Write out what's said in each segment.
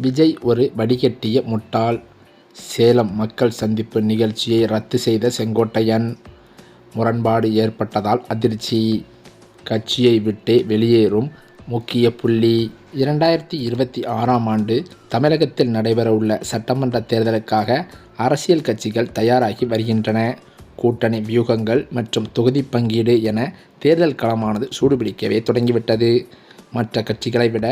விஜய் ஒரு வடிகட்டிய முட்டாள். சேலம் மக்கள் சந்திப்பு நிகழ்ச்சியை ரத்து செய்த செங்கோட்டையன். முரண்பாடு ஏற்பட்டதால் அதிர்ச்சி. கட்சியை விட்டே வெளியேறும் முக்கிய புள்ளி. 2026ஆம் ஆண்டு தமிழகத்தில் நடைபெறவுள்ள சட்டமன்ற தேர்தலுக்காக அரசியல் கட்சிகள் தயாராகி வருகின்றன. கூட்டணி வியூகங்கள் மற்றும் தொகுதி பங்கீடு என தேர்தல் களமானது சூடுபிடிக்கவே தொடங்கிவிட்டது. மற்ற கட்சிகளை விட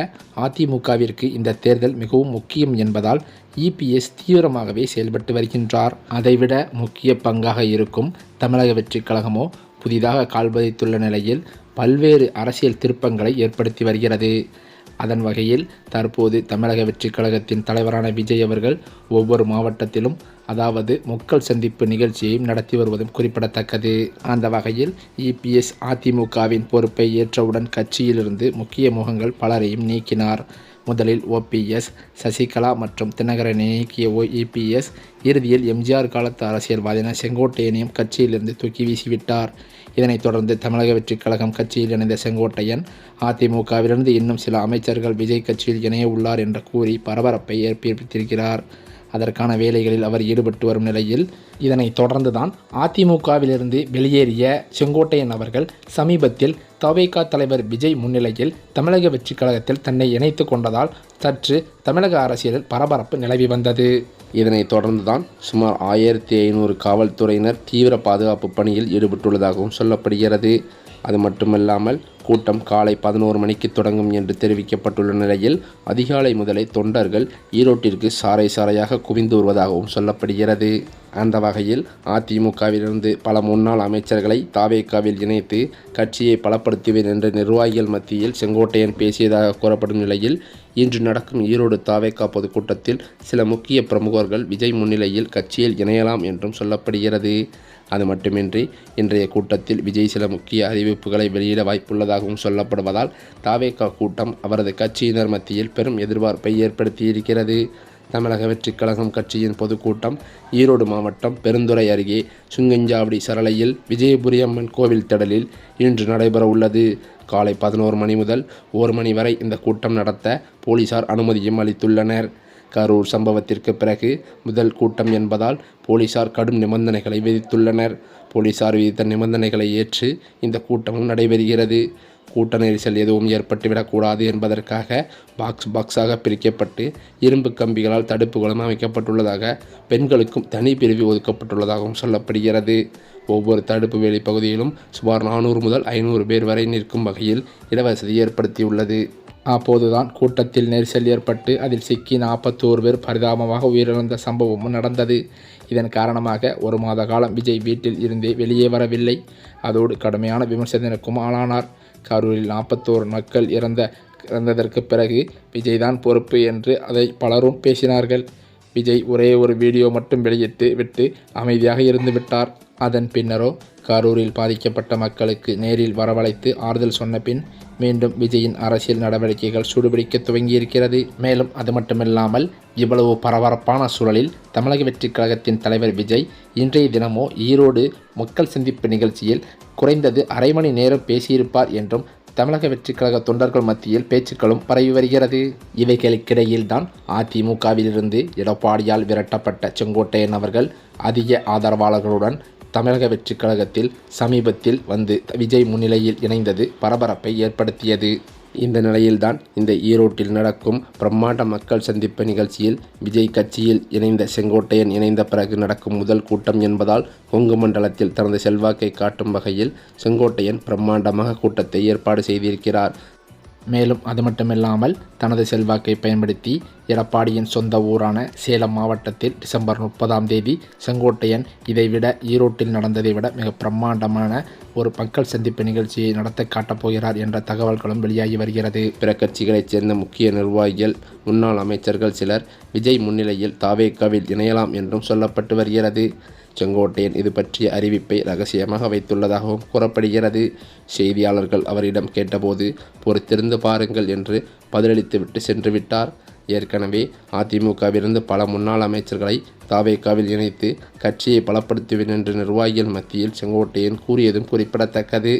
அதிமுகவிற்கு இந்த தேர்தல் மிகவும் முக்கியம் என்பதால் இபிஎஸ் தீவிரமாகவே செயல்பட்டு வருகின்றார். அதைவிட முக்கிய பங்காக இருக்கும் தமிழக வெற்றிக் கழகமோ புதிதாக கால்பதித்துள்ள நிலையில் பல்வேறு அரசியல் திருப்பங்களை ஏற்படுத்தி வருகிறது. அதன் வகையில் தற்போது தமிழக வெற்றிக் கழகத்தின் தலைவரான விஜய் அவர்கள் ஒவ்வொரு மாவட்டத்திலும் அதாவது மக்கள் சந்திப்பு நிகழ்ச்சியையும் நடத்தி வருவதும் குறிப்பிடத்தக்கது. அந்த வகையில் இபிஎஸ் அதிமுகவின் பொறுப்பை ஏற்றவுடன் கட்சியிலிருந்து முக்கிய முகங்கள் பலரையும் நீக்கினார். முதலில் ஓபிஎஸ், சசிகலா மற்றும் தினகரனை நீக்கிய இபிஎஸ் இறுதியில் எம்ஜிஆர் காலத்து அரசியல்வாதியான செங்கோட்டையனையும் கட்சியிலிருந்து தூக்கி வீசிவிட்டார். இதனைத் தொடர்ந்து தமிழக வெற்றிக் கழகம் கட்சியில் இணைந்த செங்கோட்டையன் அதிமுகவிலிருந்து இன்னும் சில அமைச்சர்கள் விஜய் கட்சியில் இணைய உள்ளார் என்று கூறி பரபரப்பை ஏற்படுத்தியிருக்கிறார். அதற்கான வேலைகளில் அவர் ஈடுபட்டு வரும் நிலையில் இதனைத் தொடர்ந்துதான் அதிமுகவிலிருந்து வெளியேறிய செங்கோட்டையன் அவர்கள் சமீபத்தில் தவேகா தலைவர் விஜய் முன்னிலையில் தமிழக வெற்றிக் கழகத்தில் தன்னை இணைத்து கொண்டதால் சற்று தமிழக அரசியலில் பரபரப்பு நிலவி வந்தது. இதனைத் தொடர்ந்துதான் சுமார் 1500 காவல்துறையினர் தீவிர பாதுகாப்பு பணியில் ஈடுபட்டுள்ளதாகவும் சொல்லப்படுகிறது. அது மட்டுமல்லாமல் கூட்டம் காலை 11 மணிக்கு தொடங்கும் என்று தெரிவிக்கப்பட்டுள்ள நிலையில் அதிகாலை முதலே தொண்டர்கள் ஈரோட்டிற்கு சாறை சாறையாக குவிந்து வருவதாகவும் சொல்லப்படுகிறது. அந்த வகையில் அதிமுகவிலிருந்து பல முன்னாள் அமைச்சர்களை தவேகாவில் இணைத்து கட்சியை பலப்படுத்துவேன் என்ற நிர்வாகிகள் மத்தியில் செங்கோட்டையன் பேசியதாக கூறப்படும் நிலையில் இன்று நடக்கும் ஈரோடு தவேகா பொதுக்கூட்டத்தில் சில முக்கிய பிரமுகர்கள் விஜய் முன்னிலையில் கட்சியில் இணையலாம் என்றும் சொல்லப்படுகிறது. அது மட்டுமின்றி இன்றைய கூட்டத்தில் விஜய் சில முக்கிய அறிவிப்புகளை வெளியிட வாய்ப்புள்ளதாகவும் சொல்லப்படுவதால் தவேகா கூட்டம் அவரது கட்சியினர் மத்தியில் பெரும் எதிர்பார்ப்பை ஏற்படுத்தியிருக்கிறது. தமிழக வெற்றிக் கழகம் கட்சியின் பொதுக்கூட்டம் ஈரோடு மாவட்டம் பெருந்துறை அருகே சுங்கஞ்சாவடி சரளையில் விஜயபுரி அம்மன் கோவில் திடலில் இன்று நடைபெற உள்ளது. காலை 11 மணி முதல் 1 மணி வரை இந்த கூட்டம் நடத்த போலீசார் அனுமதியும் அளித்துள்ளனர். கரூர் சம்பவத்திற்கு பிறகு முதல் கூட்டம் என்பதால் போலீசார் கடும் நிபந்தனைகளை விதித்துள்ளனர். போலீசார் விதித்த நிபந்தனைகளை ஏற்று இந்த கூட்டமும் நடைபெறுகிறது. கூட்ட நெரிசல் எதுவும் ஏற்பட்டுவிடக்கூடாது என்பதற்காக பாக்ஸாக பிரிக்கப்பட்டு இரும்பு கம்பிகளால் தடுப்புகளும் அமைக்கப்பட்டுள்ளதாக பெண்களுக்கும் தனி பிரிவு ஒதுக்கப்பட்டுள்ளதாகவும் சொல்லப்படுகிறது. ஒவ்வொரு தடுப்பு வேலி பகுதியிலும் சுமார் 400 முதல் 500 பேர் வரை நிற்கும் வகையில் இடவசதி ஏற்படுத்தியுள்ளது. அப்போதுதான் கூட்டத்தில் நெரிசல் ஏற்பட்டு அதில் சிக்கி 41 பேர் பரிதாபமாக உயிரிழந்த சம்பவமும் நடந்தது. இதன் காரணமாக 1 மாத காலம் விஜய் வீட்டில் இருந்தே வெளியே வரவில்லை. அதோடு கடுமையான விமர்சனத்திற்கும் ஆளானார். கரூரில் 41 மக்கள் இறந்ததற்கு பிறகு விஜய் தான் பொறுப்பு என்று அதை பலரும் பேசினார்கள். விஜய் ஒரே ஒரு வீடியோ மட்டும் வெளியிட்டு விட்டு அமைதியாக இருந்து விட்டார். அதன் பின்னரோ கரூரில் பாதிக்கப்பட்ட மக்களுக்கு நேரில் வரவழைத்து ஆறுதல் சொன்ன பின் மீண்டும் விஜயின் அரசியல் நடவடிக்கைகள் சூடுபிடிக்க துவங்கியிருக்கிறது. மேலும் அது மட்டுமில்லாமல் இவ்வளவு பரபரப்பான சூழலில் தமிழக வெற்றிக் கழகத்தின் தலைவர் விஜய் இன்றைய தினமோ ஈரோடு மக்கள் சந்திப்பு நிகழ்ச்சியில் குறைந்தது அரை மணி நேரம் பேசியிருப்பார் என்றும் தமிழக வெற்றிக் கழக தொண்டர்கள் மத்தியில் பேச்சுக்களும் பரவி வருகிறது. இவைகளுக்கிடையில்தான் அதிமுகவிலிருந்து எடப்பாடியால் விரட்டப்பட்ட செங்கோட்டையன் அவர்கள் அதிக ஆதரவாளர்களுடன் தமிழக வெற்றிக் கழகத்தில் சமீபத்தில் வந்து விஜய் முன்னிலையில் இணைந்தது பரபரப்பை ஏற்படுத்தியது. இந்த நிலையில்தான் இந்த ஈரோட்டில் நடக்கும் பிரம்மாண்ட மக்கள் சந்திப்பு நிகழ்ச்சியில் விஜய் கட்சியில் இணைந்த செங்கோட்டையன் இணைந்த பிறகு நடக்கும் முதல் கூட்டம் என்பதால் கொங்கு மண்டலத்தில் தனது செல்வாக்கை காட்டும் வகையில் செங்கோட்டையன் பிரம்மாண்டமாக கூட்டத்தை ஏற்பாடு செய்திருக்கிறார். மேலும் அது மட்டுமில்லாமல் தனது செல்வாக்கை பயன்படுத்தி எடப்பாடியின் சொந்த ஊரான சேலம் மாவட்டத்தில் டிசம்பர் 30ஆம் தேதி செங்கோட்டையன் இதைவிட ஈரோட்டில் நடந்ததை விட மிக பிரம்மாண்டமான ஒரு மக்கள் சந்திப்பு நிகழ்ச்சியை நடத்த காட்டப்போகிறார் என்ற தகவல்களும் வெளியாகி வருகிறது. பிற கட்சிகளைச் சேர்ந்த முக்கிய நிர்வாகிகள், முன்னாள் அமைச்சர்கள் சிலர் விஜய் முன்னிலையில் தவேகாவில் இணையலாம் என்றும் சொல்லப்பட்டு வருகிறது. செங்கோட்டையன் இது பற்றிய அறிவிப்பை ரகசியமாக வைத்துள்ளதாகவும் கூறப்படுகிறது. செய்தியாளர்கள் அவரிடம் கேட்டபோது பொறுத்திருந்து பாருங்கள் என்று பதிலளித்துவிட்டு சென்று விட்டார். ஏற்கனவே அதிமுகவிலிருந்து பல முன்னாள் அமைச்சர்களை தவேகாவில் இணைத்து கட்சியை பலப்படுத்துவேன் என்று நிர்வாகிகள் மத்தியில் செங்கோட்டையன் கூறியதும் குறிப்பிடத்தக்கது.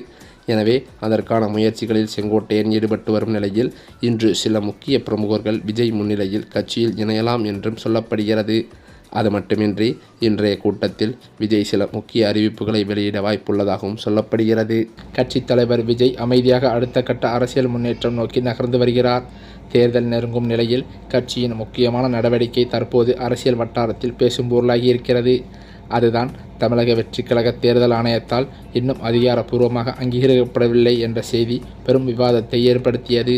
எனவே அதற்கான முயற்சிகளில் செங்கோட்டையன் ஈடுபட்டு வரும் நிலையில் இன்று சில முக்கிய பிரமுகர்கள் விஜய் முன்னிலையில் கட்சியில் இணையலாம் என்றும் சொல்லப்படுகிறது. அது மட்டுமின்றி இன்றைய கூட்டத்தில் விஜய் சில முக்கிய அறிவிப்புகளை வெளியிட வாய்ப்புள்ளதாகவும் சொல்லப்படுகிறது. கட்சித் தலைவர் விஜய் அமைதியாக அடுத்த கட்ட அரசியல் முன்னேற்றம் நோக்கி நகர்ந்து வருகிறார். தேர்தல் நெருங்கும் நிலையில் கட்சியின் முக்கியமான நடவடிக்கை தற்போது அரசியல் வட்டாரத்தில் பேசும் பொருளாகி இருக்கிறது. அதுதான் தமிழக வெற்றிக் கழக தேர்தல் ஆணையத்தால் இன்னும் அதிகாரப்பூர்வமாக அங்கீகரிக்கப்படவில்லை என்ற செய்தி பெரும் விவாதத்தை ஏற்படுத்தியது.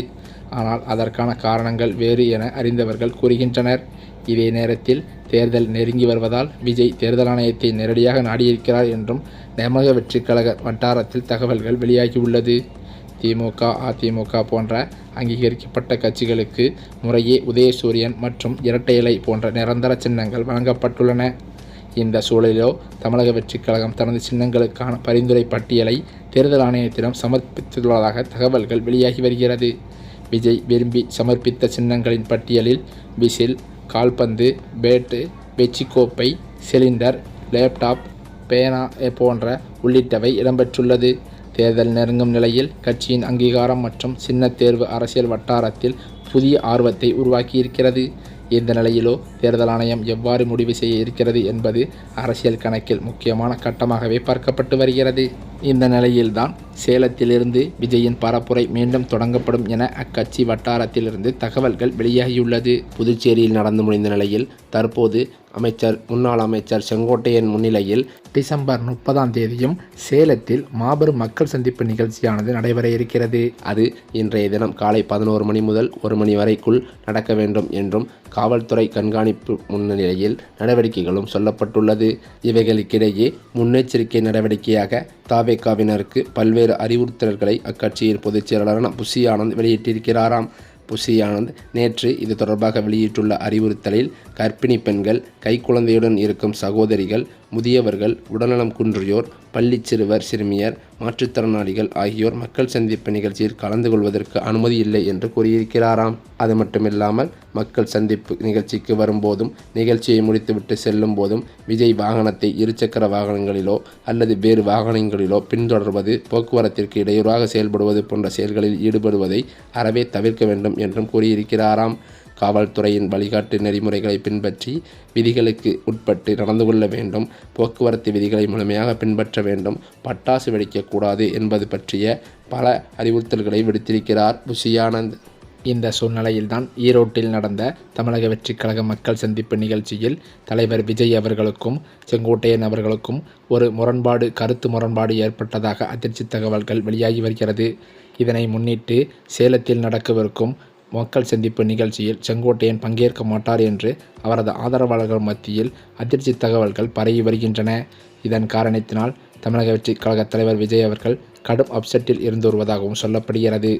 ஆனால் அதற்கான காரணங்கள் வேறு என அறிந்தவர்கள் கூறுகின்றனர். இதே நேரத்தில் தேர்தல் நெருங்கி வருவதால் விஜய் தேர்தல் ஆணையத்தை நேரடியாக நாடியிருக்கிறார் என்றும் தமிழக வெற்றிக் கழக வட்டாரத்தில் தகவல்கள் வெளியாகியுள்ளது. திமுக, அதிமுக போன்ற அங்கீகரிக்கப்பட்ட கட்சிகளுக்கு முறையே உதயசூரியன் மற்றும் இரட்டை இலை போன்ற நிரந்தர சின்னங்கள் வழங்கப்பட்டுள்ளன. இந்த சூழலிலோ தமிழக வெற்றிக் கழகம் தனது சின்னங்களுக்கான பரிந்துரை பட்டியலை தேர்தல் ஆணையத்திடம் சமர்ப்பித்துள்ளதாக தகவல்கள் வெளியாகி வருகிறது. விஜய் விரும்பி சமர்ப்பித்த சின்னங்களின் பட்டியலில் விசில், கால்பந்து, பேட்டு, வெச்சிக்கோப்பை, சிலிண்டர், லேப்டாப், பேனா போன்ற உள்ளிட்டவை இடம்பெற்றுள்ளது. தேர்தல் நெருங்கும் நிலையில் கட்சியின் அங்கீகாரம் மற்றும் சின்ன தேர்வு அரசியல் வட்டாரத்தில் புதிய ஆர்வத்தை உருவாக்கியிருக்கிறது. இந்த நிலையிலோ தேர்தல் ஆணையம் எவ்வாறு முடிவு செய்ய இருக்கிறது என்பது அரசியல் கணக்கில் முக்கியமான கட்டமாகவே பார்க்கப்பட்டு வருகிறது. இந்த நிலையில்தான் சேலத்திலிருந்து விஜயின் பரப்புரை மீண்டும் தொடங்கப்படும் என அக்கட்சி வட்டாரத்திலிருந்து தகவல்கள் வெளியாகியுள்ளது. புதுச்சேரியில் நடந்து முடிந்த நிலையில் தற்போது முன்னாள் அமைச்சர் செங்கோட்டையன் முன்னிலையில் டிசம்பர் 30ஆம் தேதியும் சேலத்தில் மாபெரும் மக்கள் சந்திப்பு நிகழ்ச்சியானது நடைபெற இருக்கிறது. அது இன்றைய தினம் காலை 11 மணி முதல் 1 மணி வரைக்குள் நடக்க வேண்டும் என்றும் காவல்துறை கண்காணிப்பு முன்னிலையில் நடவடிக்கைகளும் சொல்லப்பட்டுள்ளது. இவைகளுக்கிடையே முன்னெச்சரிக்கை நடவடிக்கையாக தாவேகாவினருக்கு பல்வேறு அறிவுறுத்தல்களை அக்கட்சியின் பொதுச் செயலாளரான புஷி ஆனந்த் வெளியிட்டிருக்கிறாராம். புஷி ஆனந்த் நேற்று இது தொடர்பாக வெளியிட்டுள்ள அறிவுறுத்தலில் கர்ப்பிணி பெண்கள், கைக்குழந்தையுடன் இருக்கும் சகோதரிகள், முதியவர்கள், உடல்நலம் குன்றியோர், பள்ளி சிறுவர் சிறுமியர், மாற்றுத்திறனாளிகள் ஆகியோர் மக்கள் சந்திப்பு நிகழ்ச்சியில் கலந்து கொள்வதற்கு அனுமதி இல்லை என்று கூறியிருக்கிறாராம். அது மட்டுமில்லாமல் மக்கள் சந்திப்பு நிகழ்ச்சிக்கு வரும்போதும் நிகழ்ச்சியை முடித்துவிட்டு செல்லும் போதும் விஜய் வாகனத்தை இருசக்கர வாகனங்களிலோ அல்லது வேறு வாகனங்களிலோ பின்தொடர்வது, போக்குவரத்திற்கு இடையூறாக செயல்படுவது போன்ற செயல்களில் ஈடுபடுவதை அறவே தவிர்க்க வேண்டும் என்றும் கூறியிருக்கிறாராம். காவல்துறையின் வழிகாட்டு நெறிமுறைகளை பின்பற்றி விதிகளுக்கு உட்பட்டு நடந்து கொள்ள வேண்டும், போக்குவரத்து விதிகளை முழுமையாக பின்பற்ற வேண்டும், பட்டாசு வெடிக்கக்கூடாது என்பது பற்றிய பல அறிவுறுத்தல்களை விடுத்திருக்கிறார் புஷி ஆனந்த். இந்த சூழ்நிலையில்தான் ஈரோட்டில் நடந்த தமிழக வெற்றிக் கழக மக்கள் சந்திப்பு நிகழ்ச்சியில் தலைவர் விஜய் அவர்களுக்கும் செங்கோட்டையன் அவர்களுக்கும் ஒரு கருத்து முரண்பாடு ஏற்பட்டதாக அதிர்ச்சி தகவல்கள் வெளியாகி வருகிறது. இதனை முன்னிட்டு சேலத்தில் நடக்கவிருக்கும் மக்கள் சந்திப்பு நிகழ்ச்சியில் செங்கோட்டையன் பங்கேற்க மாட்டார் என்று அவரது ஆதரவாளர்கள் மத்தியில் அதிர்ச்சி தகவல்கள் பரவி வருகின்றன. இதன் காரணத்தினால் தமிழக வெற்றிக் கழக தலைவர் விஜய் அவர்கள் கடும் அப்செட்டில் இருந்து வருவதாகவும் சொல்லப்படுகிறது.